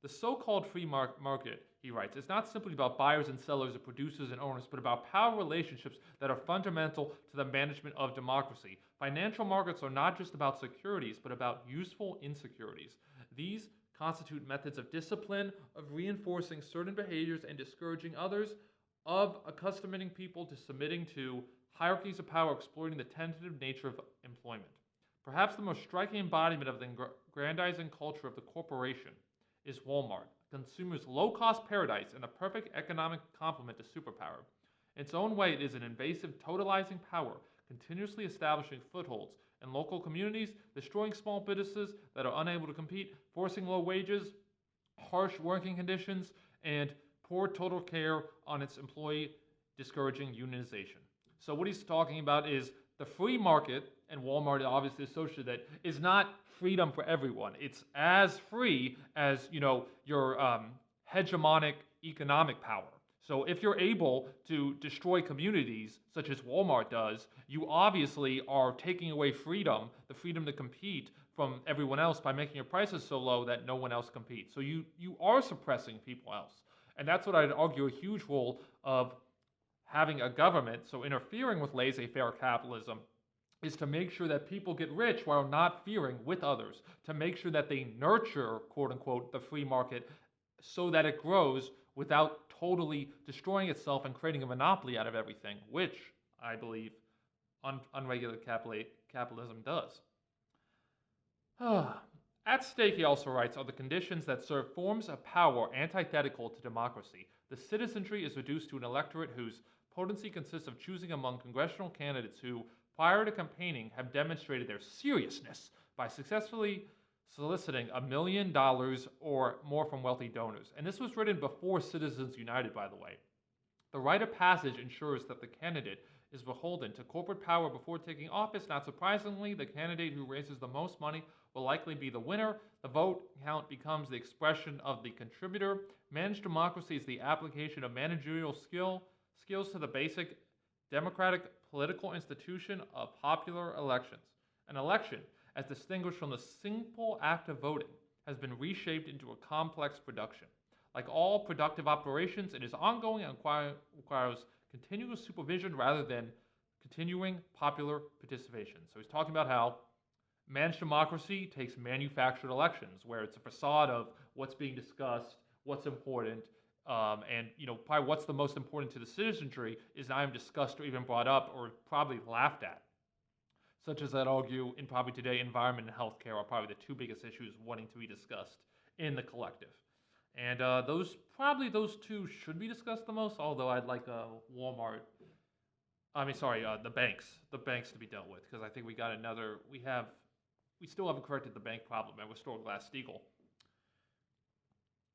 The so-called free market, he writes, is not simply about buyers and sellers or producers and owners, but about power relationships that are fundamental to the management of democracy. Financial markets are not just about securities, but about useful insecurities. These constitute methods of discipline, of reinforcing certain behaviors and discouraging others, of accustoming people to submitting to hierarchies of power, exploiting the tentative nature of employment. Perhaps the most striking embodiment of the aggrandizing culture of the corporation is Walmart, a consumer's low-cost paradise and a perfect economic complement to superpower. In its own way, it is an invasive, totalizing power, continuously establishing footholds in local communities, destroying small businesses that are unable to compete, forcing low wages, harsh working conditions, and poor total care on its employee, discouraging unionization. So what he's talking about is the free market, and Walmart obviously associated that, is not freedom for everyone. It's as free as, your hegemonic economic power. So if you're able to destroy communities, such as Walmart does, you obviously are taking away freedom, the freedom to compete from everyone else, by making your prices so low that no one else competes. So you are suppressing people else. And that's what I'd argue a huge role of having a government, so interfering with laissez-faire capitalism, is to make sure that people get rich while not fearing with others, to make sure that they nurture, quote-unquote, the free market so that it grows without totally destroying itself and creating a monopoly out of everything, which I believe unregulated capitalism does. At stake, he also writes, are the conditions that serve forms of power antithetical to democracy. The citizenry is reduced to an electorate whose potency consists of choosing among congressional candidates who, prior to campaigning, have demonstrated their seriousness by successfully soliciting $1 million or more from wealthy donors. And this was written before Citizens United, by the way. The rite of passage ensures that the candidate is beholden to corporate power before taking office. Not surprisingly, the candidate who raises the most money will likely be the winner. The vote count becomes the expression of the contributor. Managed democracy is the application of managerial skills to the basic democratic political institution of popular elections. An election, as distinguished from the simple act of voting, has been reshaped into a complex production. Like all productive operations, it is ongoing and requires continuous supervision rather than continuing popular participation. So he's talking about how managed democracy takes manufactured elections, where it's a facade of what's being discussed, what's important, and probably what's the most important to the citizenry is not even discussed or even brought up or probably laughed at. Such as I'd argue in probably today, environment and healthcare are probably the two biggest issues wanting to be discussed in the collective. And those two should be discussed the most, although I'd like the banks to be dealt with, because I think we still haven't corrected the bank problem and restored Glass-Steagall.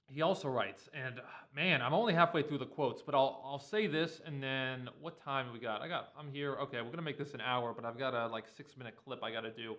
He also writes, and man, I'm only halfway through the quotes, but I'll say this, and then what time we got? I'm here. Okay, we're gonna make this an hour, but I've got a 6-minute clip I gotta do,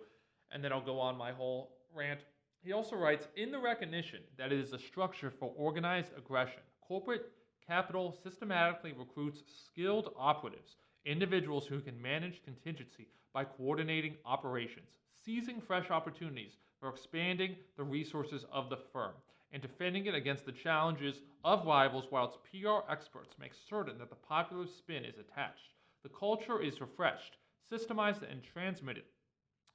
and then I'll go on my whole rant. He also writes, in the recognition that it is a structure for organized aggression, corporate capital systematically recruits skilled operatives, individuals who can manage contingency by coordinating operations, seizing fresh opportunities for expanding the resources of the firm, and defending it against the challenges of rivals, while its PR experts make certain that the popular spin is attached. The culture is refreshed, systemized, and transmitted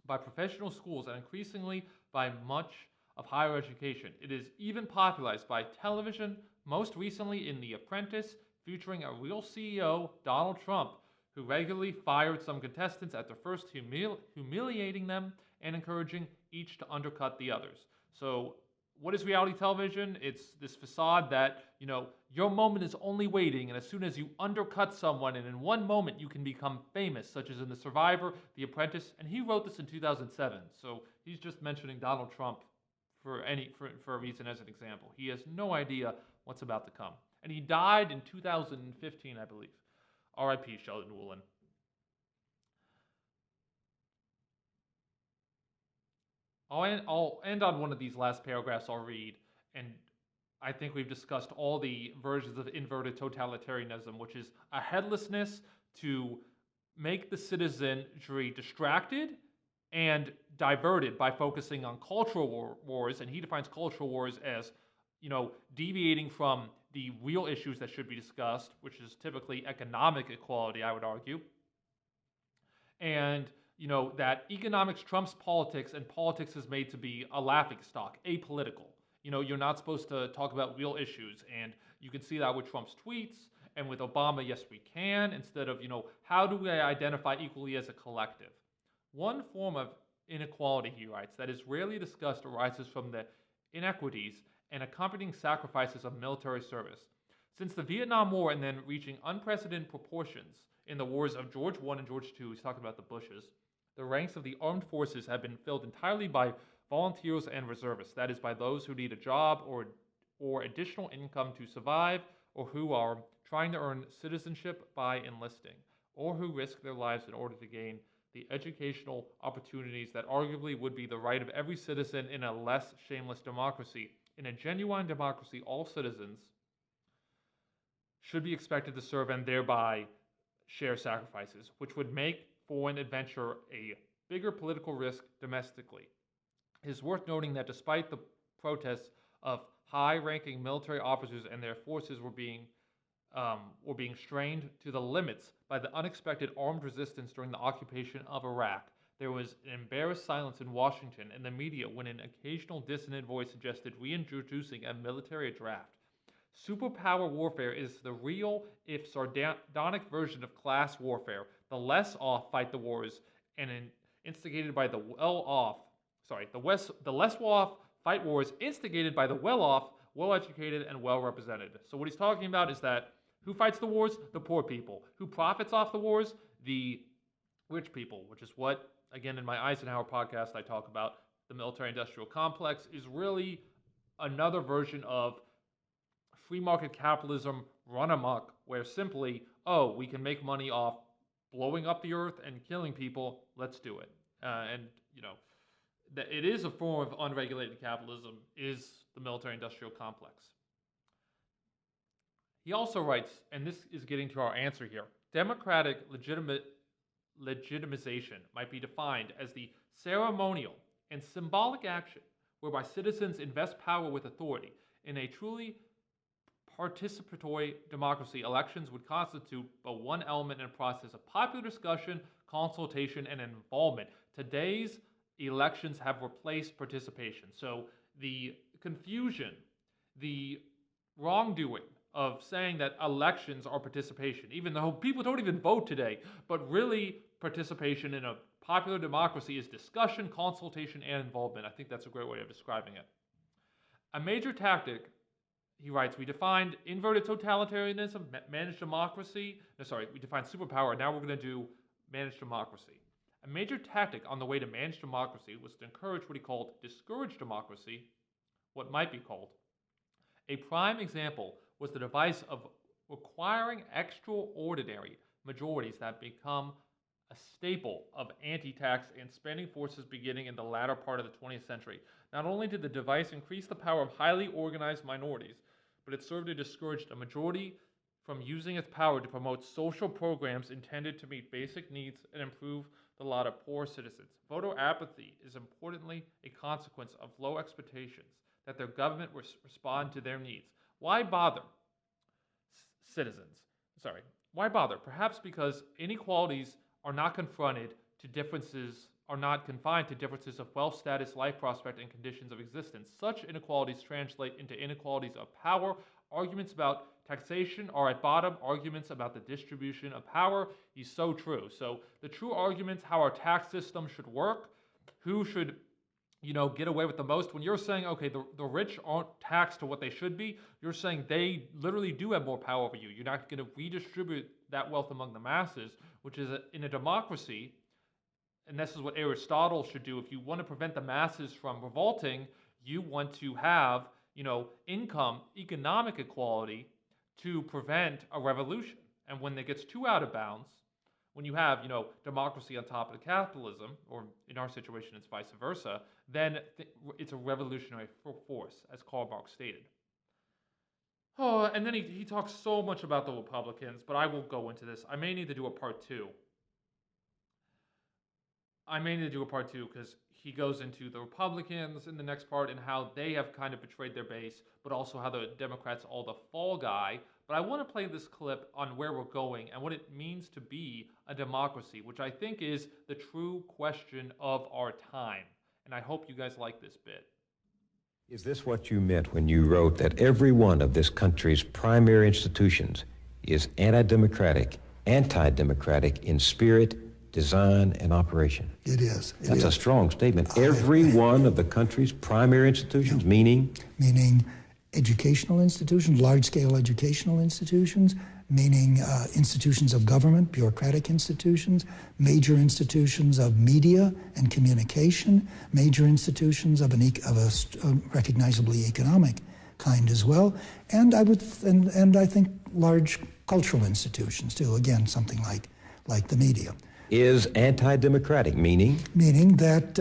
by professional schools and increasingly by much of higher education. It is even popularized by television, most recently in The Apprentice, featuring a real CEO, Donald Trump, who regularly fired some contestants after first humiliating them and encouraging each to undercut the others. So what is reality television? It's this facade that, your moment is only waiting, and as soon as you undercut someone, and in one moment you can become famous, such as in The Survivor, The Apprentice, and he wrote this in 2007. So he's just mentioning Donald Trump for a reason as an example. He has no idea what's about to come. And he died in 2015, I believe. R.I.P. Sheldon Woolen. I'll end on one of these last paragraphs I'll read, and I think we've discussed all the versions of inverted totalitarianism, which is a headlessness to make the citizenry distracted and diverted by focusing on cultural wars, and he defines cultural wars as, deviating from the real issues that should be discussed, which is typically economic equality, I would argue, and that economics trumps politics, and politics is made to be a laughingstock, apolitical. You're not supposed to talk about real issues, and you can see that with Trump's tweets, and with Obama, yes we can, instead of, how do we identify equally as a collective? One form of inequality, he writes, that is rarely discussed arises from the inequities and accompanying sacrifices of military service. Since the Vietnam War and then reaching unprecedented proportions in the wars of George I and George II, he's talking about the Bushes, the ranks of the armed forces have been filled entirely by volunteers and reservists, that is, by those who need a job or additional income to survive, or who are trying to earn citizenship by enlisting, or who risk their lives in order to gain the educational opportunities that arguably would be the right of every citizen in a less shameless democracy. In a genuine democracy, all citizens should be expected to serve and thereby share sacrifices, which would make foreign adventure a bigger political risk domestically. It is worth noting that despite the protests of high-ranking military officers and their forces were being strained to the limits by the unexpected armed resistance during the occupation of Iraq, there was an embarrassed silence in Washington and the media when an occasional dissonant voice suggested reintroducing a military draft. Superpower warfare is the real, if sardonic version of class warfare. The less off fight the wars, and instigated by the well-off the less well-off fight wars instigated by the well-off, well-educated, and well-represented. So what he's talking about is that who fights the wars? The poor people. Who profits off the wars? The rich people, which is what, again, in my Eisenhower podcast, I talk about. The military-industrial complex is really another version of free market capitalism run amok, where simply, oh, we can make money off blowing up the earth and killing people, let's do it. And, it is a form of unregulated capitalism, is the military-industrial complex. He also writes, and this is getting to our answer here, democratic legitimization might be defined as the ceremonial and symbolic action whereby citizens invest power with authority. In a truly participatory democracy, elections would constitute but one element in a process of popular discussion, consultation, and involvement. Today's elections have replaced participation. So the confusion, the wrongdoing of saying that elections are participation, even though people don't even vote today, but really participation in a popular democracy is discussion, consultation, and involvement. I think that's a great way of describing it. A major tactic, he writes, we defined inverted totalitarianism, managed democracy. We defined superpower. Now we're going to do managed democracy. A major tactic on the way to managed democracy was to encourage what he called discouraged democracy, what might be called. A prime example was the device of requiring extraordinary majorities that become a staple of anti-tax and spending forces beginning in the latter part of the 20th century. Not only did the device increase the power of highly organized minorities, but it served to discourage a majority from using its power to promote social programs intended to meet basic needs and improve the lot of poor citizens. Voter apathy is importantly a consequence of low expectations that their government respond to their needs. Why bother, citizens? Why bother? Perhaps because inequalities are not confined to differences of wealth, status, life prospect, and conditions of existence. Such inequalities translate into inequalities of power. Arguments about taxation are at bottom arguments about the distribution of power. He's so true. So the true arguments how our tax system should work, who should get away with the most. When you're saying, okay, the rich aren't taxed to what they should be, you're saying they literally do have more power over you. You're not going to redistribute that wealth among the masses, which is in a democracy, and this is what Aristotle should do. If you want to prevent the masses from revolting, you want to have, economic equality to prevent a revolution. And when it gets too out of bounds, when you have, democracy on top of capitalism, or in our situation it's vice versa, then it's a revolutionary force, as Karl Marx stated. Oh, and then he talks so much about the Republicans, but I won't go into this. I may need to do a part two. Because he goes into the Republicans in the next part and how they have kind of betrayed their base, but also how the Democrats are the fall guy. But I want to play this clip on where we're going and what it means to be a democracy, which I think is the true question of our time. And I hope you guys like this bit. Is this what you meant when you wrote that every one of this country's primary institutions is anti-democratic in spirit, design, and operation? It is. That's a strong statement. Every one of the country's primary institutions, meaning? Meaning educational institutions, large-scale educational institutions, meaning institutions of government, bureaucratic institutions, major institutions of media and communication, major institutions of a recognizably economic kind as well, and I think large cultural institutions too. Again, something like the media. Is anti-democratic, meaning? Meaning that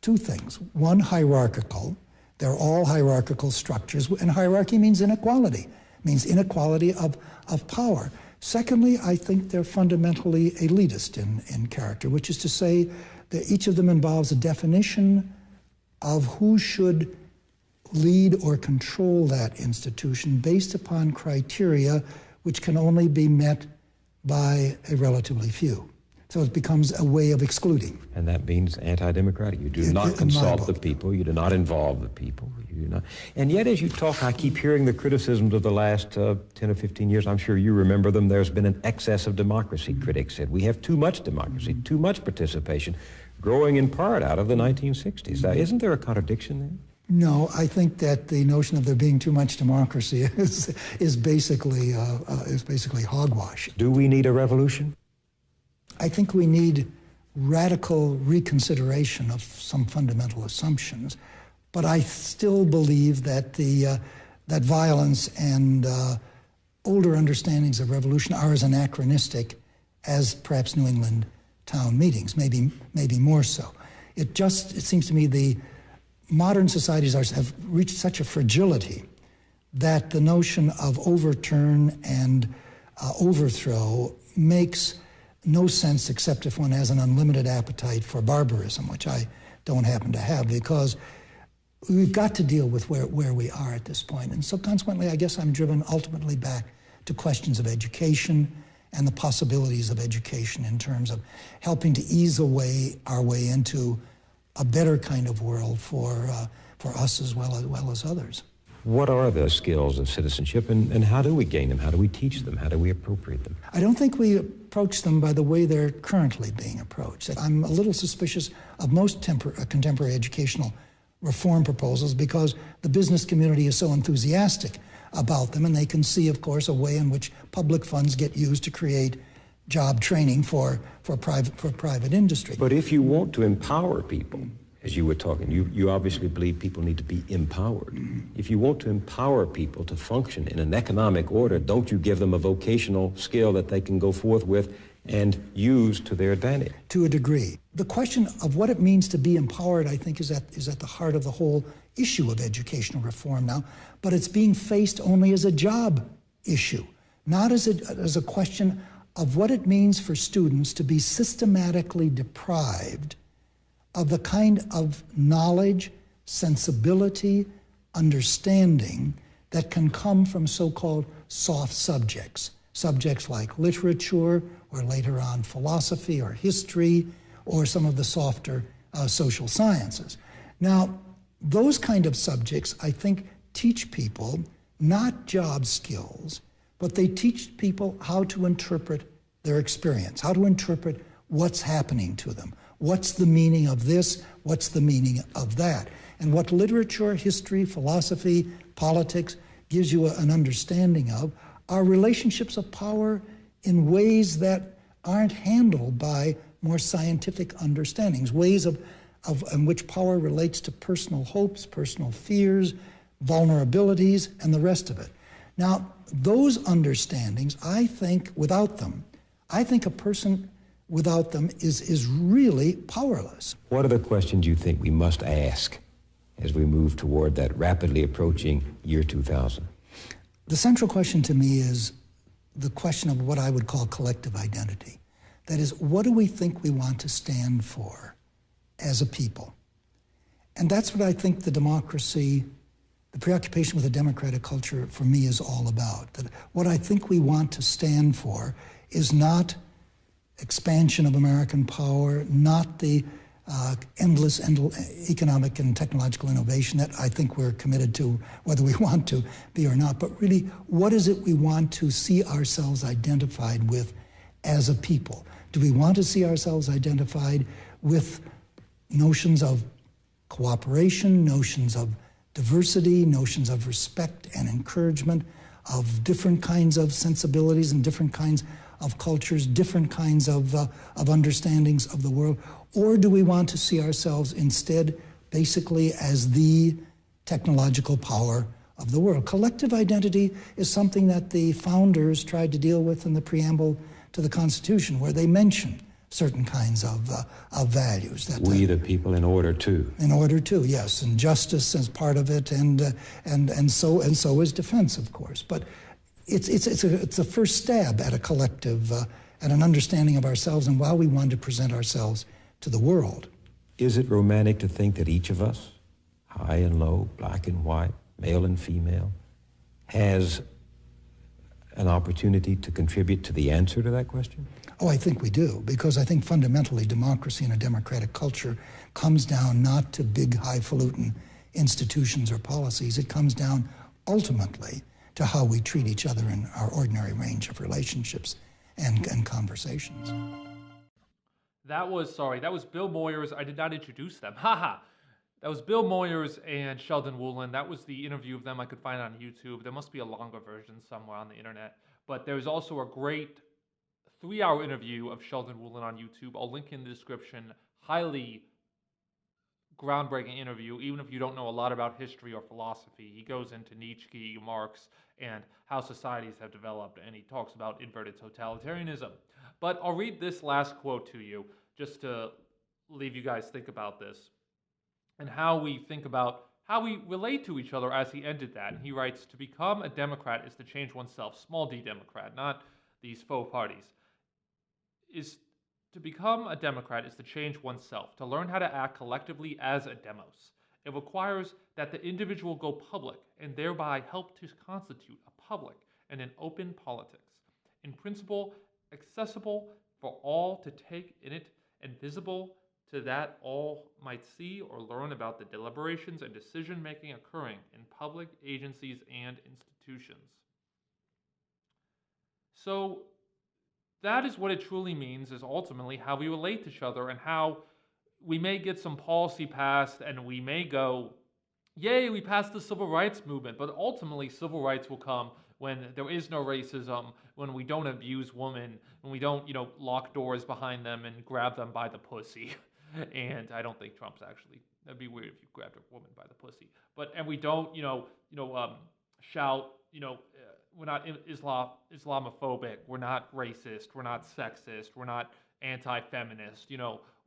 two things. One, hierarchical. They're all hierarchical structures, and hierarchy means inequality. Means inequality of power. Secondly, I think they're fundamentally elitist in character, which is to say that each of them involves a definition of who should lead or control that institution based upon criteria which can only be met by a relatively few. So it becomes a way of excluding. And that means anti-democratic. You do not consult the people. You do not involve the people. You do not. And yet, as you talk, I keep hearing the criticisms of the last 10 or 15 years. I'm sure you remember them. There's been an excess of democracy, critics said. We have too much democracy, too much participation. growing in part out of the 1960s. Now, isn't there a contradiction there? No, I think that the notion of there being too much democracy is basically hogwash. Do we need a revolution? I think we need radical reconsideration of some fundamental assumptions, but I still believe that that violence and older understandings of revolution are as anachronistic as perhaps New England town meetings, maybe more so. It seems to me the modern societies have reached such a fragility that the notion of overturn and overthrow makes no sense except if one has an unlimited appetite for barbarism, which I don't happen to have, because we've got to deal with where we are at this point. And so consequently, I guess I'm driven ultimately back to questions of education and the possibilities of education in terms of helping to ease our way into a better kind of world for us as well as others. What are the skills of citizenship, and how do we gain them? How do we teach them? How do we appropriate them? I don't think we approach them by the way they're currently being approached. I'm a little suspicious of most contemporary educational reform proposals because the business community is so enthusiastic about them, and they can see, of course, a way in which public funds get used to create job training for private industry. But if you want to empower people, as you were talking, you obviously believe people need to be empowered. If you want to empower people to function in an economic order, don't you give them a vocational skill that they can go forth with and use to their advantage? To a degree. The question of what it means to be empowered, I think, is at the heart of the whole issue of educational reform now, but it's being faced only as a job issue, not as a question of what it means for students to be systematically deprived of the kind of knowledge, sensibility, understanding that can come from so-called soft subjects. Subjects like literature, or later on philosophy or history, or some of the softer social sciences. Now, those kind of subjects, I think, teach people not job skills, but they teach people how to interpret their experience, how to interpret what's happening to them. What's the meaning of this? What's the meaning of that? And what literature, history, philosophy, politics gives you an understanding of are relationships of power in ways that aren't handled by more scientific understandings, ways in which power relates to personal hopes, personal fears, vulnerabilities, and the rest of it. Now, those understandings, I think, without them, I think a person without them is really powerless. What are the questions you think we must ask as we move toward that rapidly approaching year 2000? The central question to me is the question of what I would call collective identity. That is, what do we think we want to stand for as a people? And that's what I think the democracy, the preoccupation with a democratic culture for me is all about. That what I think we want to stand for is not expansion of American power, not the endless economic and technological innovation that I think we're committed to, whether we want to be or not, but really, what is it we want to see ourselves identified with as a people? Do we want to see ourselves identified with notions of cooperation, notions of diversity, notions of respect and encouragement, of different kinds of sensibilities and different kinds of cultures, different kinds of understandings of the world? Or do we want to see ourselves instead basically as the technological power of the world? Collective identity is something that the founders tried to deal with in the preamble to the Constitution, where they mention certain kinds of values. That we the people in order to. In order to, yes, and justice as part of it, and so is defense, of course. But it's a first stab at a collective, at an understanding of ourselves and how we want to present ourselves to the world. Is it romantic to think that each of us, high and low, black and white, male and female, has an opportunity to contribute to the answer to that question? Oh, I think we do, because I think fundamentally democracy in a democratic culture comes down not to big, highfalutin institutions or policies. It comes down ultimately to how we treat each other in our ordinary range of relationships and conversations. That was Bill Moyers. I did not introduce them. Haha. That was Bill Moyers and Sheldon Woolen. That was the interview of them I could find on YouTube. There must be a longer version somewhere on the internet. But there's also a great 3-hour interview of Sheldon Woolen on YouTube. I'll link in the description. Highly groundbreaking interview, even if you don't know a lot about history or philosophy. He goes into Nietzsche, Marx, and how societies have developed, and he talks about inverted totalitarianism. But I'll read this last quote to you, just to leave you guys think about this, and how we think about how we relate to each other as he ended that. And he writes, to become a Democrat is to change oneself, small d Democrat, not these faux parties. To become a Democrat is to change oneself, to learn how to act collectively as a demos. It requires that the individual go public and thereby help to constitute a public and an open politics. In principle, accessible for all to take in it and visible to that all might see or learn about the deliberations and decision-making occurring in public agencies and institutions. So that is what it truly means, is ultimately how we relate to each other, and how we may get some policy passed and we may go, yay, we passed the civil rights movement, but ultimately civil rights will come when there is no racism, when we don't abuse women, when we don't, lock doors behind them and grab them by the pussy. And I don't think Trump's actually, that'd be weird if you grabbed a woman by the pussy. And we don't, shout, we're not Islamophobic, we're not racist, we're not sexist, we're not anti-feminist,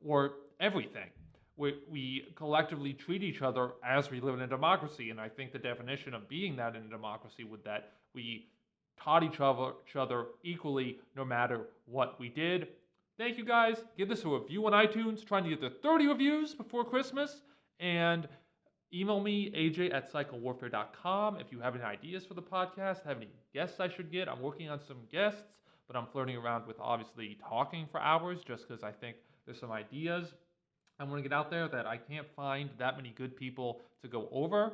or everything. We collectively treat each other as we live in a democracy, and I think the definition of being that in a democracy would that we taught each other equally no matter what we did. Thank you guys. Give this a review on iTunes, trying to get to 30 reviews before Christmas, and email me, aj@psychowarfare.com, if you have any ideas for the podcast, have any guests I should get. I'm working on some guests, but I'm flirting around with obviously talking for hours just because I think there's some ideas I want to get out there that I can't find that many good people to go over.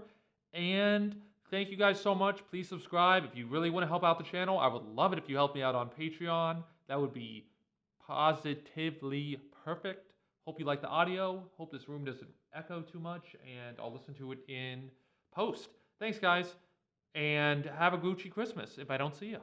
And thank you guys so much. Please subscribe. If you really want to help out the channel, I would love it if you help me out on Patreon. That would be positively perfect. Hope you like the audio. Hope this room doesn't echo too much, and I'll listen to it in post. Thanks, guys, and have a Gucci Christmas if I don't see you.